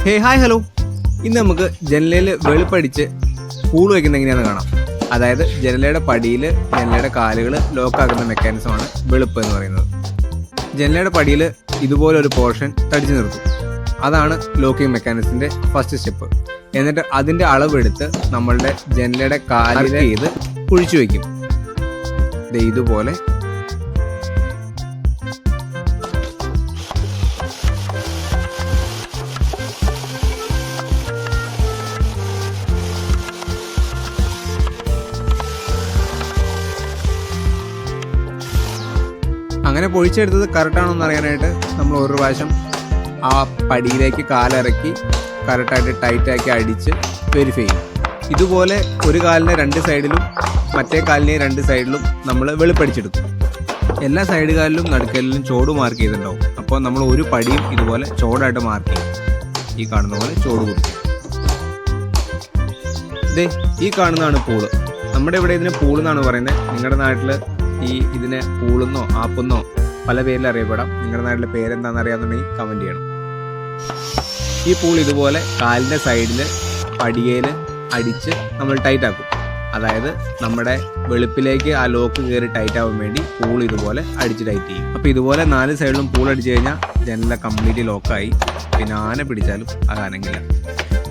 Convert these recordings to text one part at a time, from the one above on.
Hi hello. ഇന്ന് നമുക്ക് ജനലയിൽ വെളുപ്പടിച്ച് pool വയ്ക്കുന്നത് എങ്ങനെയാണെന്ന് കാണാം. അതായത് ജനലയുടെ പടിയിൽ ജനലയുടെ കാലുകൾ ലോക്കാക്കുന്ന മെക്കാനിസമാണ് വെളുപ്പ് എന്ന് പറയുന്നത്. ജനലയുടെ പടിയിൽ ഇതുപോലെ ഒരു പോർഷൻ തടിച്ചു നിർത്തും. അതാണ് ലോക്കിംഗ് മെക്കാനിസത്തിൻ്റെ ഫസ്റ്റ് സ്റ്റെപ്പ്. എന്നിട്ട് അതിൻ്റെ അളവെടുത്ത് നമ്മളുടെ ജനലയുടെ കാലിൽ ചെയ്ത് കുഴിച്ചു വയ്ക്കും. ഇതുപോലെ അങ്ങനെ പൊഴിച്ചെടുത്തത് കറക്റ്റാണോ എന്ന് അറിയാനായിട്ട് നമ്മൾ ഒരു പ്രാവശ്യം ആ പടിയിലേക്ക് കാലിറക്കി കറക്റ്റായിട്ട് ടൈറ്റാക്കി അടിച്ച് വെരിഫൈ ചെയ്യും. ഇതുപോലെ ഒരു കാലിൻ്റെ രണ്ട് സൈഡിലും മറ്റേ കാലിൻ്റെ രണ്ട് സൈഡിലും നമ്മൾ വെളുപ്പടിച്ചെടുക്കും. എല്ലാ സൈഡ് കാലിലും നടുക്കലിലും ചോട് മാർക്ക് ചെയ്തിട്ടുണ്ടാവും. അപ്പോൾ നമ്മൾ ഒരു പടിയും ഇതുപോലെ ചോടായിട്ട് മാർക്ക് ചെയ്യും. ഈ കാണുന്ന പോലെ ചോട് കൊടുക്കും. ഈ കാണുന്നതാണ് പൂള്. നമ്മുടെ ഇവിടെ ഇതിന് പൂളെന്നാണ് പറയുന്നത്. നിങ്ങളുടെ നാട്ടിൽ ഇതിനെ പൂളെന്നോ ആപ്പെന്നോ പല പേരിൽ അറിയപ്പെടാം. നിങ്ങളുടെ നാട്ടിലെ പേരെന്താണെന്ന് അറിയാമെന്നുണ്ടെങ്കിൽ കമൻറ്റ് ചെയ്യണം. ഈ പൂൾ ഇതുപോലെ കാലിൻ്റെ സൈഡിൽ പടികയിൽ അടിച്ച് നമ്മൾ ടൈറ്റാക്കും. അതായത് നമ്മുടെ വെളുപ്പിലേക്ക് ആ ലോക്ക് കയറി ടൈറ്റ് ആവാൻ വേണ്ടി പൂൾ ഇതുപോലെ അടിച്ച് ടൈറ്റ് ചെയ്യും. അപ്പോൾ ഇതുപോലെ 4 സൈഡിലും പൂൾ അടിച്ച് കഴിഞ്ഞാൽ ജനല കംപ്ലീറ്റ് ലോക്കായി. പിന്നെ ആന പിടിച്ചാലും അത് അനങ്ങില്ല.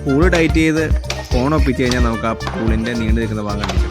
പൂള് ടൈറ്റ് ചെയ്ത് ഫോൺ ഒപ്പിച്ച് കഴിഞ്ഞാൽ നമുക്ക് ആ പൂളിൻ്റെ നീണ്ടു നിൽക്കുന്ന ഭാഗം